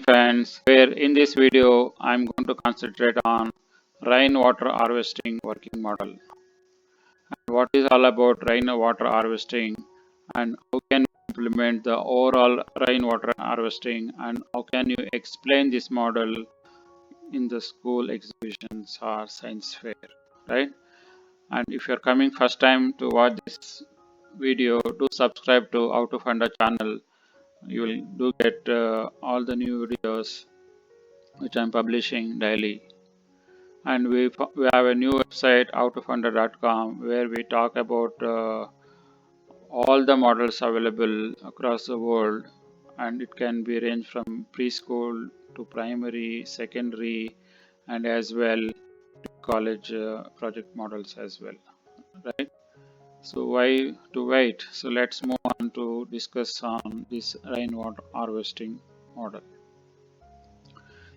friends, where in this video I'm going to concentrate on rainwater harvesting working model and what is all about rainwater harvesting and how can we implement the overall rainwater harvesting and how can you explain this model in the school exhibitions or science fair, right? And if you're coming first time to watch this video, do subscribe to How to Fund a channel. You will do get all the new videos which I'm publishing daily. And we have a new website howtofunder.com where we talk about all the models available across the world, and it can be ranged from preschool to primary, secondary, and as well college project models as well, right? So why to wait? So let's move on to discuss on this rainwater harvesting model.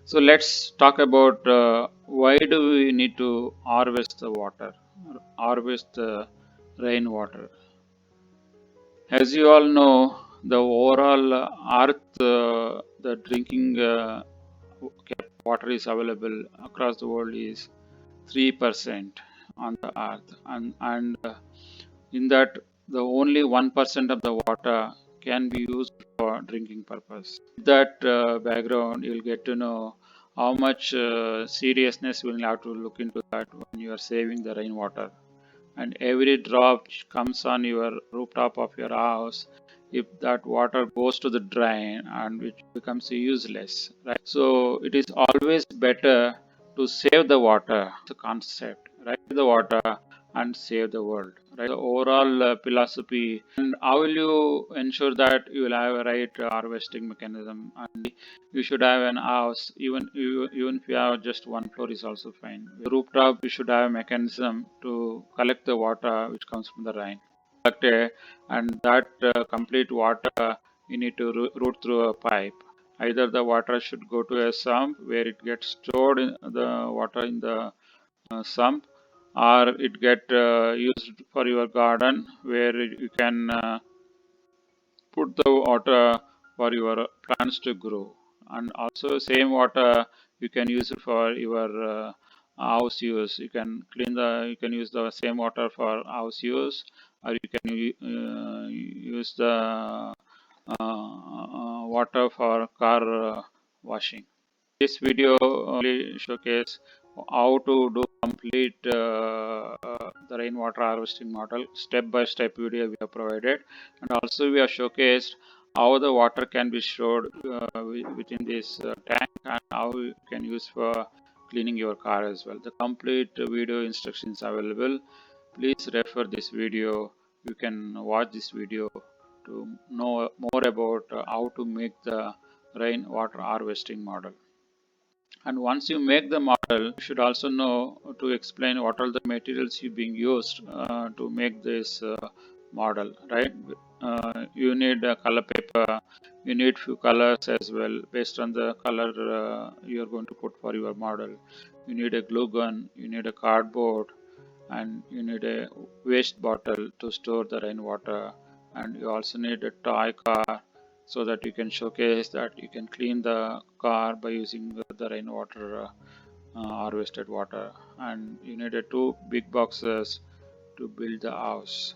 So let's talk about why do we need to harvest the water, harvest the rainwater. As you all know, the overall earth, the drinking water is available across the world is 3% on the earth, and in that the only 1% of the water can be used for drinking purpose. With that background, you'll get to know how much seriousness we'll have to look into that when you are saving the rainwater. And every drop comes on your rooftop of your house, if that water goes to the drain and which becomes useless, right? So it is always better to save the water. The concept, right? The water and save the world, right? The overall philosophy. And how will you ensure that you will have a right harvesting mechanism? And you should have an house, even if you have just one floor is also fine. The rooftop, you should have a mechanism to collect the water which comes from the rain. Collected, and that complete water you need to route through a pipe. Either the water should go to a sump where it gets stored in the water in the sump, or it get used for your garden where you can put the water for your plants to grow. And also same water you can use it for your house use. You can use the same water for house use, or you can use the water for car washing. This video only showcase how to do complete the rainwater harvesting model. Step by step video we have provided, and also we have showcased how the water can be stored within this tank and how you can use for cleaning your car as well. The complete video instructions available. Please refer this video. You can watch this video to know more about how to make the rainwater harvesting model. And once you make the model, you should also know to explain what are the materials you being used to make this model, right? You need a color paper, you need few colors as well based on the color you're going to put for your model. You need a glue gun, you need a cardboard, and you need a waste bottle to store the rainwater, and you also need a toy car so that you can showcase that you can clean the car by using the rainwater harvested water. And you need two big boxes to build the house,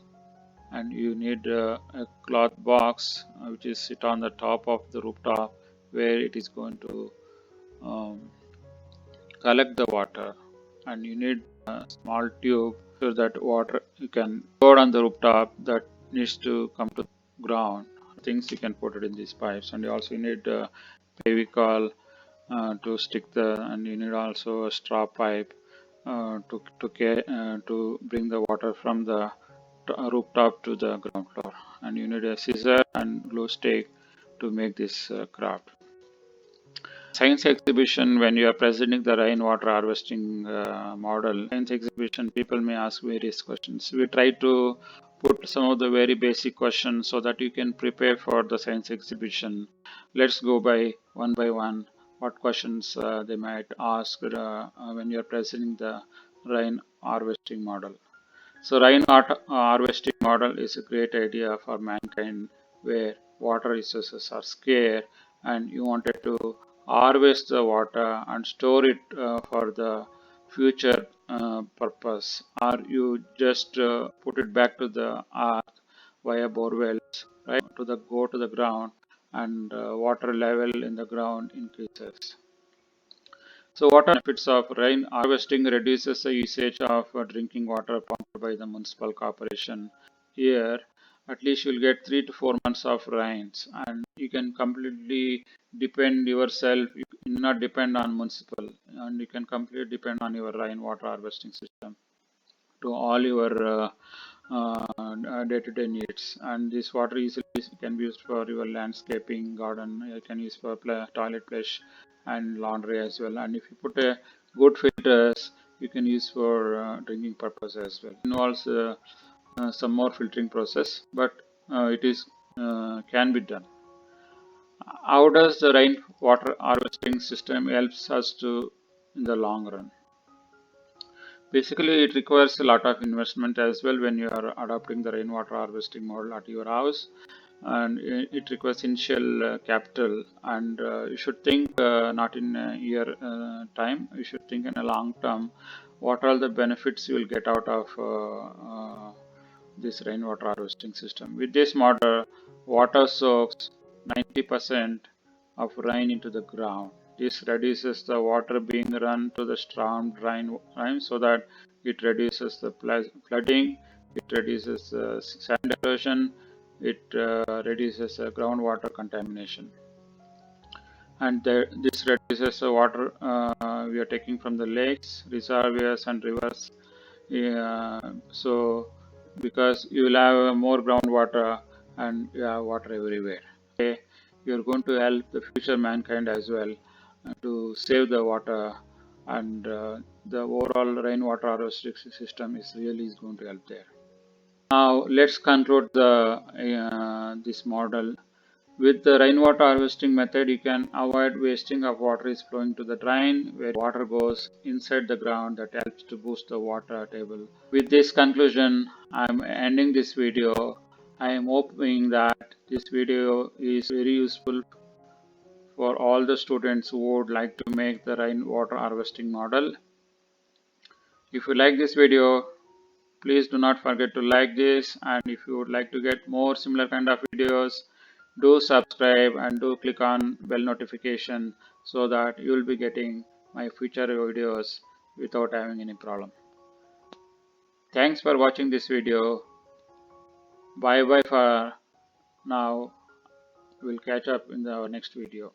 and you need a cloth box which is sit on the top of the rooftop where it is going to um, collect the water. And you need a small tube so that water you can pour on the rooftop that needs to come to ground. Things you can put it in these pipes, and you also need a Fevicol to stick the, and you need also a straw pipe to bring the water from the rooftop to the ground floor, and you need a scissor and glue stick to make this craft. Science exhibition, when you are presenting the rainwater harvesting model, science exhibition, people may ask various questions. We try to put some of the very basic questions so that you can prepare for the science exhibition. Let's go by one. What questions they might ask when you are presenting the rain harvesting model. So rainwater harvesting model is a great idea for mankind where water resources are scarce and you wanted to harvest the water and store it for the future purpose, or you just put it back to the earth via borewells, right? Go to the ground, and water level in the ground increases. So what are the benefits of rain harvesting? Reduces the usage of drinking water pumped by the municipal corporation. Here, at least you'll get 3 to 4 months of rains, and you can completely depend yourself. You not depend on municipal, and you can completely depend on your rainwater harvesting system to all your day-to-day needs. And this water easily can be used for your landscaping, garden. You can use for toilet flush and laundry as well. And if you put a good filters, you can use for drinking purpose as well. It involves some more filtering process, but it is can be done. How does the rainwater harvesting system helps us to in the long run? Basically, it requires a lot of investment as well when you are adopting the rainwater harvesting model at your house, and it requires initial capital. And you should think not in a year time. You should think in a long term. What are the benefits you will get out of this rainwater harvesting system? With this model, water soaks 90% of rain into the ground. This reduces the water being run to the storm drain so that it reduces the flooding, it reduces sand erosion, it reduces groundwater contamination. And this reduces the water we are taking from the lakes, reservoirs, and rivers. So, because you will have more groundwater and you have water everywhere. Okay, you're going to help the future mankind as well to save the water, and the overall rainwater harvesting system is going to help there. Now let's conclude the this model. With the rainwater harvesting method, you can avoid wasting of water is flowing to the drain where water goes inside the ground. That helps to boost the water table. With this conclusion, I'm ending this video. I am hoping that this video is very useful for all the students who would like to make the rainwater harvesting model. If you like this video, please do not forget to like this, and if you would like to get more similar kind of videos, do subscribe and do click on bell notification so that you will be getting my future videos without having any problem. Thanks for watching this video. Bye bye for now. We'll catch up in our next video.